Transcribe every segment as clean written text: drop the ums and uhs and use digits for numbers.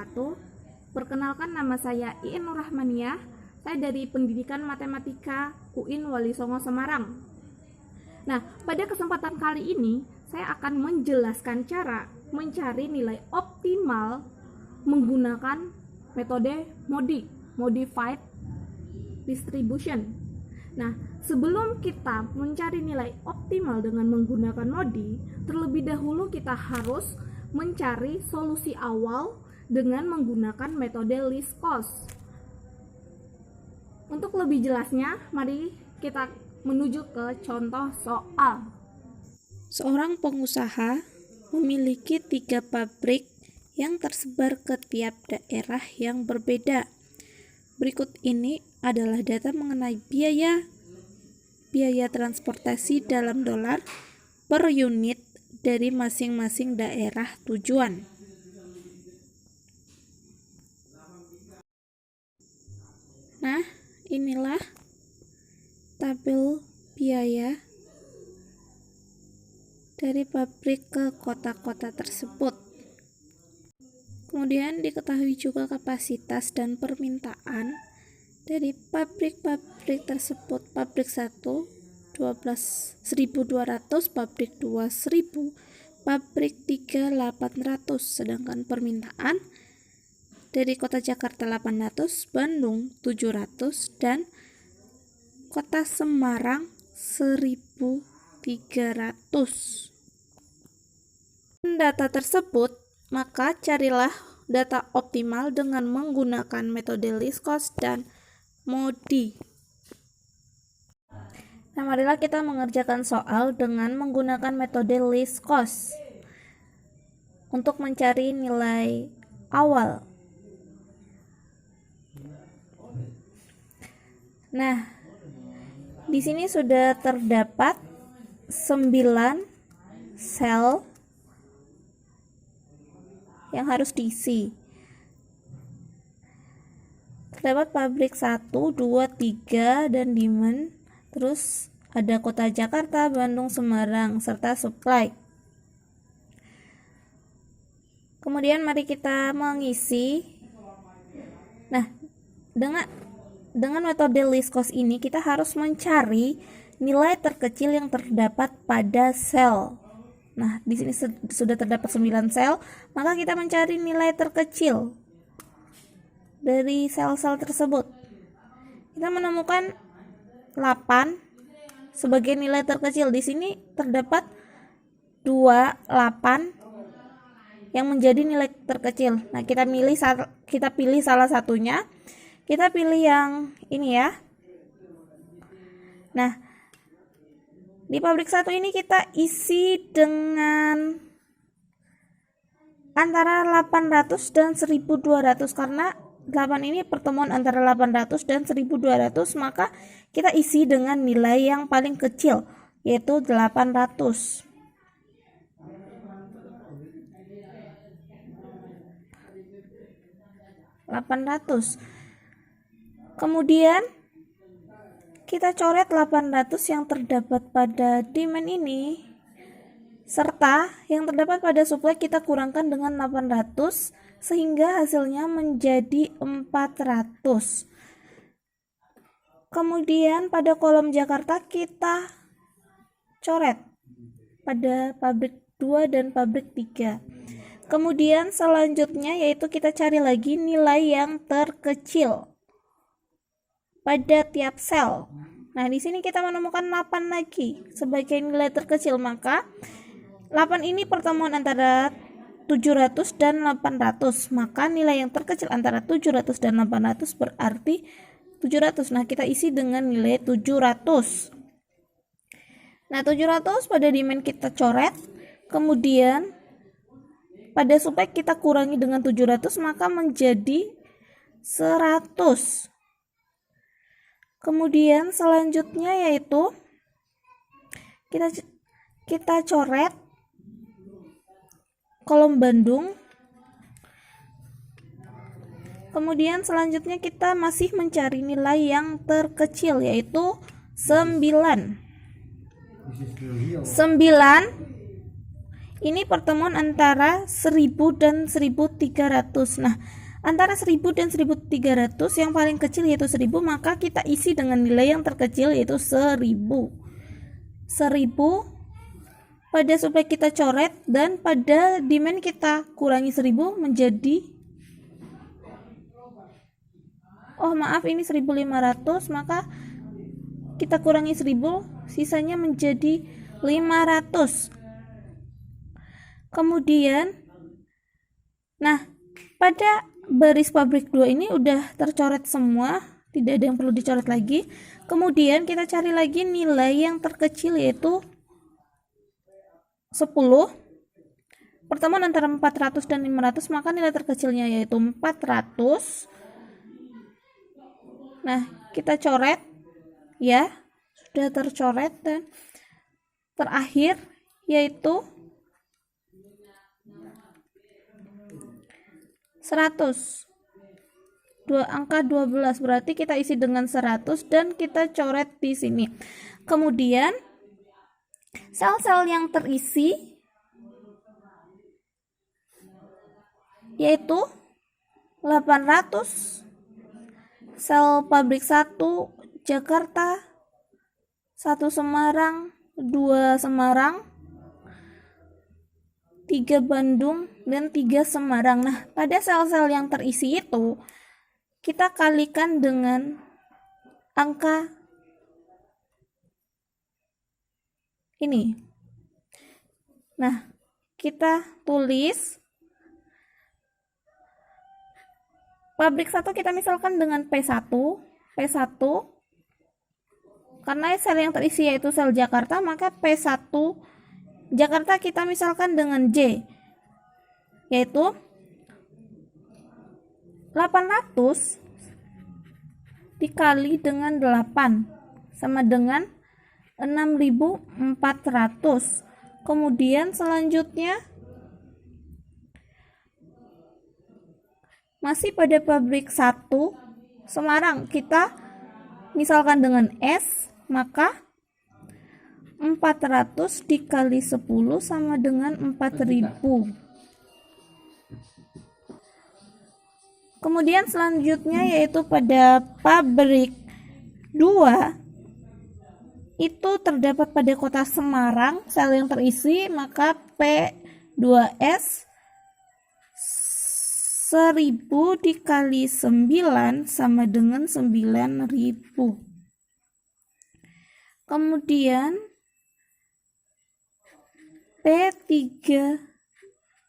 wabarakatuh. Perkenalkan, nama saya Iin Nurrahmaniyah. Saya dari Pendidikan Matematika UIN Wali Songo Semarang. Nah, pada kesempatan kali ini saya akan menjelaskan cara mencari nilai optimal menggunakan metode MODI, Modified Distribution. Nah, sebelum kita mencari nilai optimal dengan menggunakan MODI, terlebih dahulu kita harus mencari solusi awal dengan menggunakan metode least cost. Untuk lebih jelasnya, mari kita menuju ke contoh soal. Seorang pengusaha memiliki 3 pabrik yang tersebar ke tiap daerah yang berbeda. Berikut ini adalah data mengenai biaya transportasi dalam dolar per unit dari masing-masing daerah tujuan. Nah, inilah tabel biaya dari pabrik ke kota-kota tersebut. Kemudian diketahui juga kapasitas dan permintaan dari pabrik-pabrik tersebut. Pabrik 1 1.200, pabrik 2 1.000, pabrik 3 800, sedangkan permintaan dari kota Jakarta 800, Bandung 700, dan kota Semarang 1.300. Data tersebut, maka carilah data optimal dengan menggunakan metode least cost dan MODI. Nah, marilah kita mengerjakan soal dengan menggunakan metode least cost untuk mencari nilai awal. Nah, di sini sudah terdapat 9 sel yang harus diisi. Terdapat pabrik 1, 2, 3, dan demand. Terus ada kota Jakarta, Bandung, Semarang, serta supply. Kemudian mari kita mengisi. Nah, dengan metode least cost ini kita harus mencari nilai terkecil yang terdapat pada sel. Nah, di sini sudah terdapat 9 sel, maka kita mencari nilai terkecil dari sel-sel tersebut. Kita menemukan 8 sebagai nilai terkecil. Di sini terdapat 28 yang menjadi nilai terkecil. Nah, kita pilih salah satunya. Kita pilih yang ini ya. Nah, di pabrik 1 ini kita isi dengan antara 800 dan 1200, karena 8 ini pertemuan antara 800 dan 1200, maka kita isi dengan nilai yang paling kecil, yaitu 800. Kemudian kita coret 800 yang terdapat pada demand ini, serta yang terdapat pada supply kita kurangkan dengan 800, sehingga hasilnya menjadi 400. Kemudian pada kolom Jakarta kita coret pada pabrik 2 dan pabrik 3. Kemudian selanjutnya yaitu kita cari lagi nilai yang terkecil pada tiap sel. Nah, di sini kita menemukan 8 lagi sebagai nilai terkecil, maka 8 ini pertemuan antara 700 dan 800, maka nilai yang terkecil antara 700 dan 800 berarti 700. Nah, kita isi dengan nilai 700. Nah, 700 pada demand kita coret, kemudian pada supply kita kurangi dengan 700, maka menjadi 100. Kemudian selanjutnya yaitu kita coret kolom Bandung. Kemudian selanjutnya kita masih mencari nilai yang terkecil, yaitu 9. 9 ini pertemuan antara 1000 dan 1300. Nah, antara 1000 dan 1300, yang paling kecil yaitu 1000, maka kita isi dengan nilai yang terkecil yaitu 1000. 1000 pada suplai kita coret, dan pada demand kita kurangi 1000 menjadi, oh maaf, ini 1500, maka kita kurangi 1000, sisanya menjadi 500. Kemudian, nah, pada baris pabrik 2 ini udah tercoret semua, tidak ada yang perlu dicoret lagi. Kemudian kita cari lagi nilai yang terkecil yaitu 10. Pertemuan antara 400 dan 500, maka nilai terkecilnya yaitu 400. Nah, kita coret ya, sudah tercoret. Dan terakhir yaitu 100. Angka 12 berarti kita isi dengan 100 dan kita coret di sini. Kemudian sel-sel yang terisi yaitu 800 sel pabrik 1 Jakarta, 1 Semarang, 2 Semarang, 3 Bandung, dan 3 Semarang. Nah, pada sel-sel yang terisi itu kita kalikan dengan angka ini. Nah, kita tulis pabrik 1 kita misalkan dengan P1 karena sel yang terisi yaitu sel Jakarta, maka P1 Jakarta kita misalkan dengan J, yaitu 800 dikali dengan 8 sama dengan 6400. Kemudian selanjutnya masih pada pabrik 1 Semarang, kita misalkan dengan S, maka 400 dikali 10 sama dengan 4000. Kemudian selanjutnya yaitu pada pabrik 2 itu terdapat pada kota Semarang sel yang terisi, maka P2S 1000 dikali 9 sama dengan 9000. Kemudian P3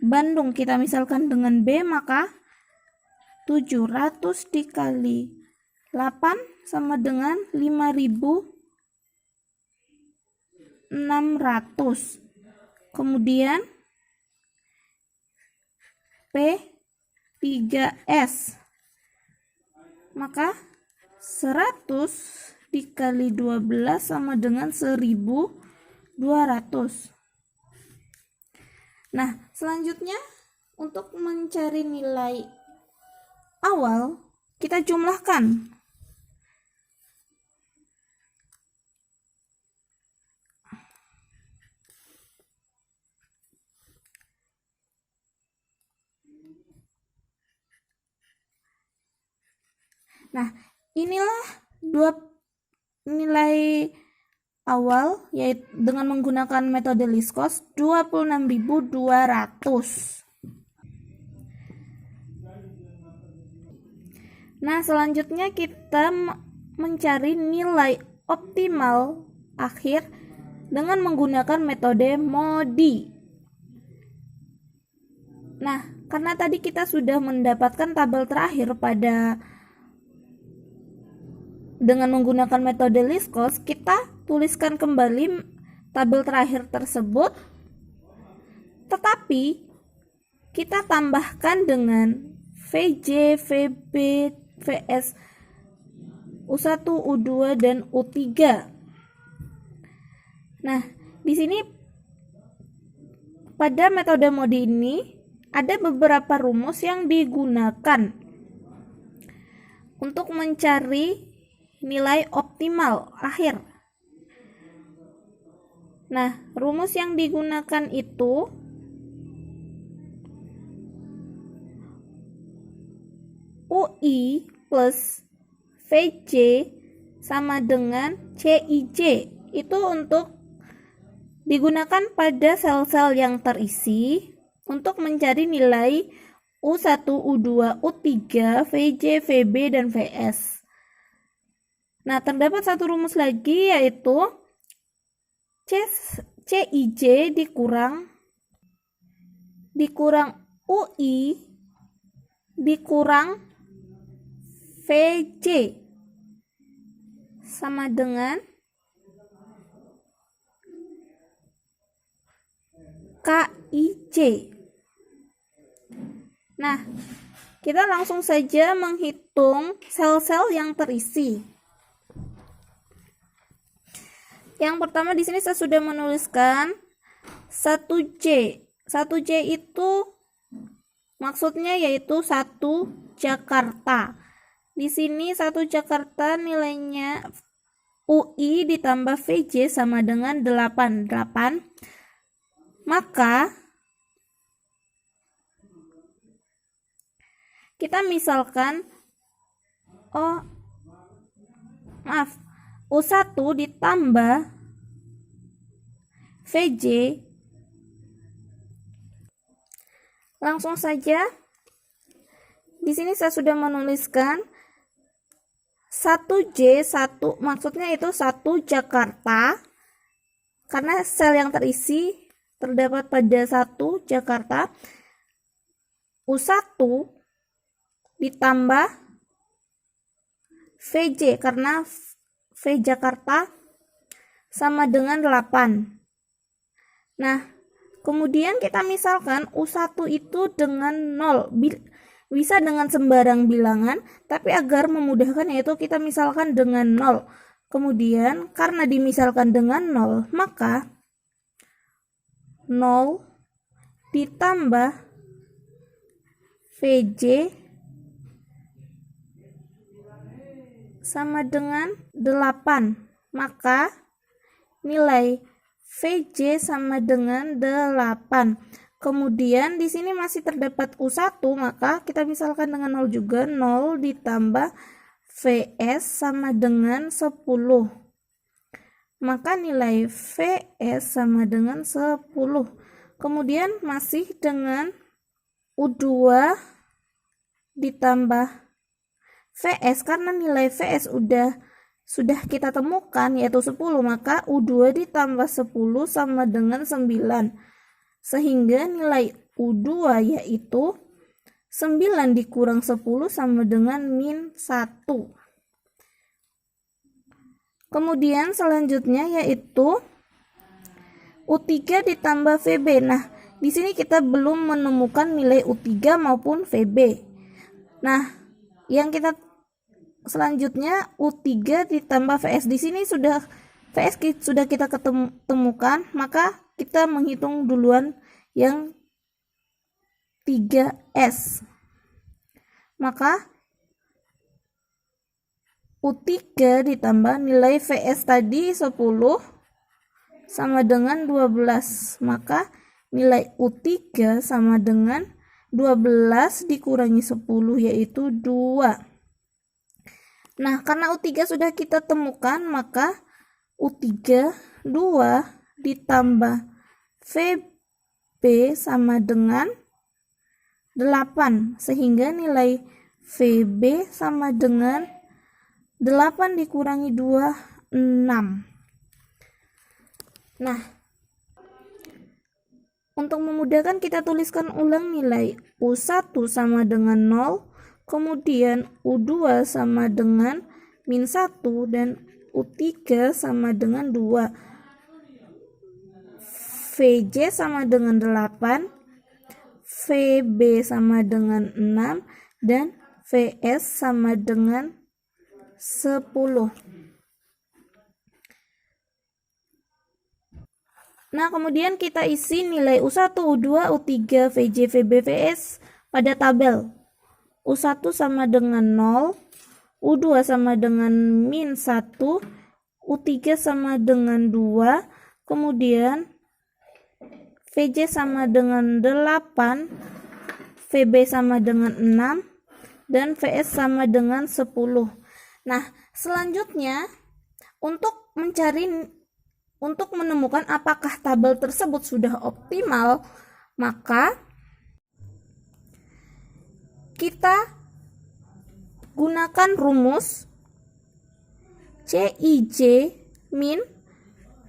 Bandung kita misalkan dengan B, maka 700 dikali 8 sama dengan 5600. Kemudian P3S, maka 100 dikali 12 sama dengan 1200. Nah, selanjutnya untuk mencari nilai awal kita jumlahkan. Nah, inilah dua nilai awal yaitu dengan menggunakan metode least cost 26.200. Nah, selanjutnya kita mencari nilai optimal akhir dengan menggunakan metode MODI. Nah, karena tadi kita sudah mendapatkan tabel terakhir dengan menggunakan metode least cost, kita tuliskan kembali tabel terakhir tersebut, tetapi kita tambahkan dengan VJ, VB, VS, U1, U2, dan U3. Nah, di sini pada metode MODI ini ada beberapa rumus yang digunakan untuk mencari nilai optimal akhir. Nah, rumus yang digunakan itu UI plus VJ sama dengan CIJ. Itu untuk digunakan pada sel-sel yang terisi untuk mencari nilai U1, U2, U3, VJ, VB, dan VS. Nah, terdapat satu rumus lagi, yaitu CIJ dikurang UI dikurang VJ sama dengan KIJ. Nah, kita langsung saja menghitung sel-sel yang terisi. Yang pertama di sini saya sudah menuliskan 1J. 1J itu maksudnya yaitu 1 Jakarta. Di sini 1 Jakarta nilainya UI ditambah VJ sama dengan 8. Maka kita misalkan U1 ditambah VJ. Langsung saja di sini saya sudah menuliskan 1J, maksudnya itu 1 Jakarta, karena sel yang terisi terdapat pada 1 Jakarta. U1 ditambah VJ, karena V Jakarta sama dengan 8. Nah, kemudian kita misalkan U1 itu dengan 0, bisa dengan sembarang bilangan, tapi agar memudahkan yaitu kita misalkan dengan 0. Kemudian karena dimisalkan dengan 0, maka 0 ditambah VJ sama dengan 8. Maka nilai VJ sama dengan 8. Kemudian di sini masih terdapat U1, maka kita misalkan dengan 0 juga. 0 ditambah VS sama dengan 10. Maka nilai VS sama dengan 10. Kemudian masih dengan U2 ditambah VS, karena nilai VS sudah kita temukan yaitu 10, maka U2 ditambah 10 sama dengan 9. Sehingga nilai U2 yaitu 9 dikurang 10 sama dengan -1. Kemudian selanjutnya yaitu U3 ditambah VB. Nah, di sini kita belum menemukan nilai U3 maupun VB. Nah, yang kita selanjutnya U3 ditambah VS. Di sini VS sudah kita ketemukan, maka kita menghitung duluan yang 3S. Maka U3 ditambah nilai VS tadi 10 sama dengan 12. Maka nilai U3 sama dengan 12 dikurangi 10 yaitu 2. Nah, karena U3 sudah kita temukan, maka U3 2 ditambah VB sama dengan 8. Sehingga nilai VB sama dengan 8 dikurangi 2, 6. Nah, untuk memudahkan kita tuliskan ulang nilai U1 sama dengan 0, kemudian U2 sama dengan -1, dan U3 sama dengan 2. VJ sama dengan 8, VB sama dengan 6, dan VS sama dengan 10. Nah, kemudian kita isi nilai U1, U2, U3, VJ, VB, VS pada tabel. U1 sama dengan 0, U2 sama dengan -1, U3 sama dengan 2, kemudian VJ sama dengan 8, VB sama dengan 6, dan VS sama dengan 10. Nah, selanjutnya untuk menemukan apakah tabel tersebut sudah optimal, maka kita gunakan rumus CIJ min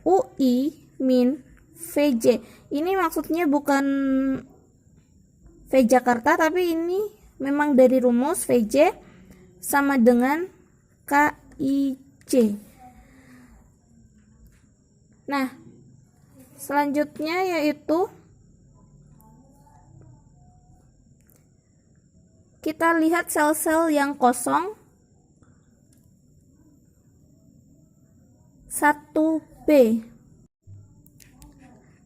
UI min VJ. Ini maksudnya bukan V Jakarta, tapi ini memang dari rumus VJ sama dengan KIJ. Nah, selanjutnya yaitu kita lihat sel-sel yang kosong 1B.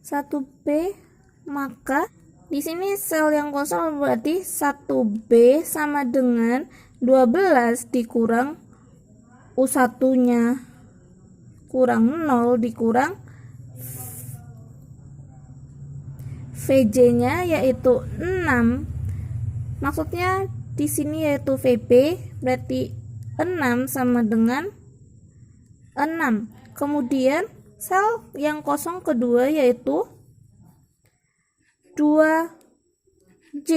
1B, maka di sini sel yang kosong berarti 1B sama dengan 12 dikurang U1-nya kurang 0 dikurang VJ-nya yaitu 6. Maksudnya di sini yaitu VB, berarti 6 sama dengan 6. Kemudian sel yang kosong kedua yaitu 2J.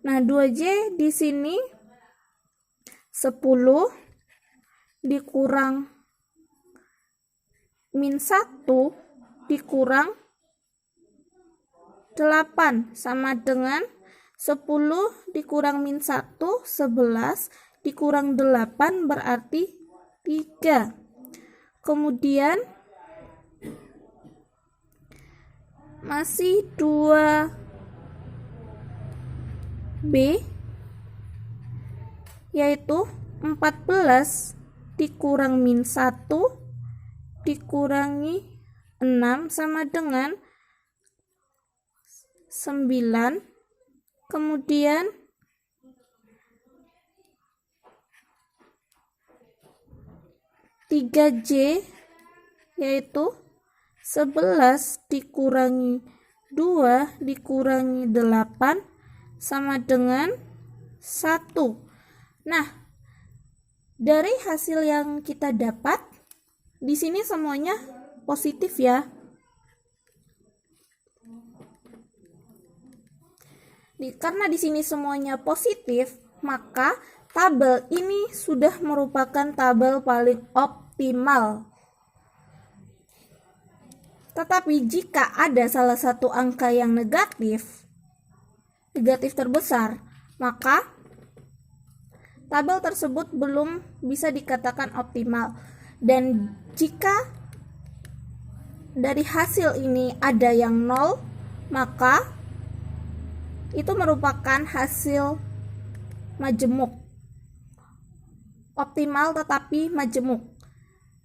Nah, 2J di sini 10 dikurang min 1 dikurang 8 sama dengan 10 dikurang min 1, 11 dikurang 8 berarti 3. Kemudian masih 2B yaitu 14 dikurang min 1 dikurangi 6 sama dengan 9. Kemudian tiga J yaitu 11 dikurangi 2 dikurangi 8 sama dengan 1. Nah, dari hasil yang kita dapat di sini semuanya positif ya. Karena di sini semuanya positif, maka tabel ini sudah merupakan tabel paling optimal. Tetapi jika ada salah satu angka yang negatif terbesar, maka tabel tersebut belum bisa dikatakan optimal. Dan jika dari hasil ini ada yang 0, maka itu merupakan hasil majemuk. Optimal tetapi majemuk.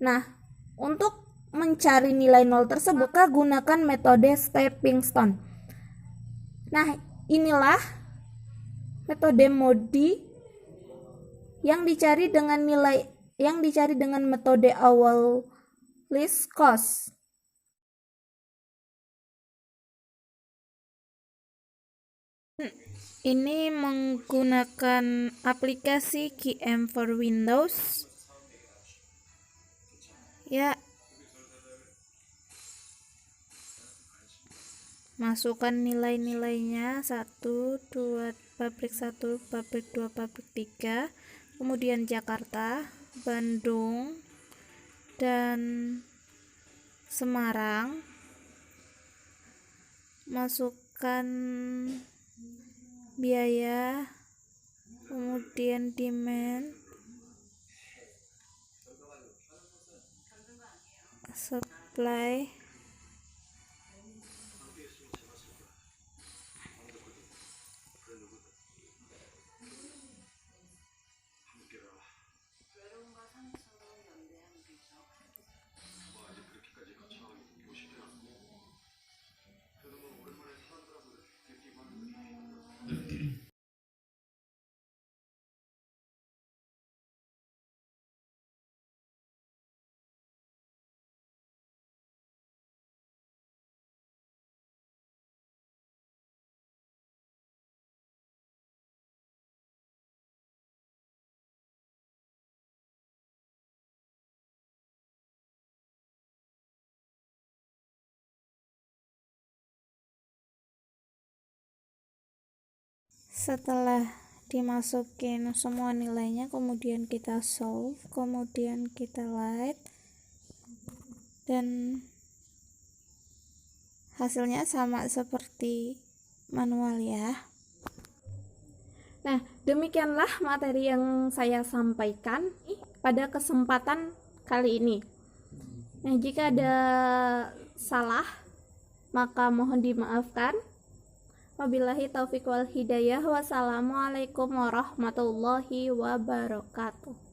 Nah, untuk mencari nilai 0 tersebut, kita gunakan metode stepping stone. Nah, inilah metode MODI yang dicari dengan metode awal least cost. Ini menggunakan aplikasi QM for Windows. Ya. Masukkan nilai-nilainya 1, 2, pabrik 1, pabrik 2, pabrik 3. Kemudian Jakarta, Bandung, dan Semarang. Masukkan biaya, kemudian demand, supply, Setelah dimasukin semua nilainya, kemudian kita solve, kemudian kita light, dan hasilnya sama seperti manual ya. Nah, demikianlah materi yang saya sampaikan pada kesempatan kali ini. Nah, jika ada salah, maka mohon dimaafkan. Wabillahi taufiq wal hidayah. Wassalamualaikum warahmatullahi wabarakatuh.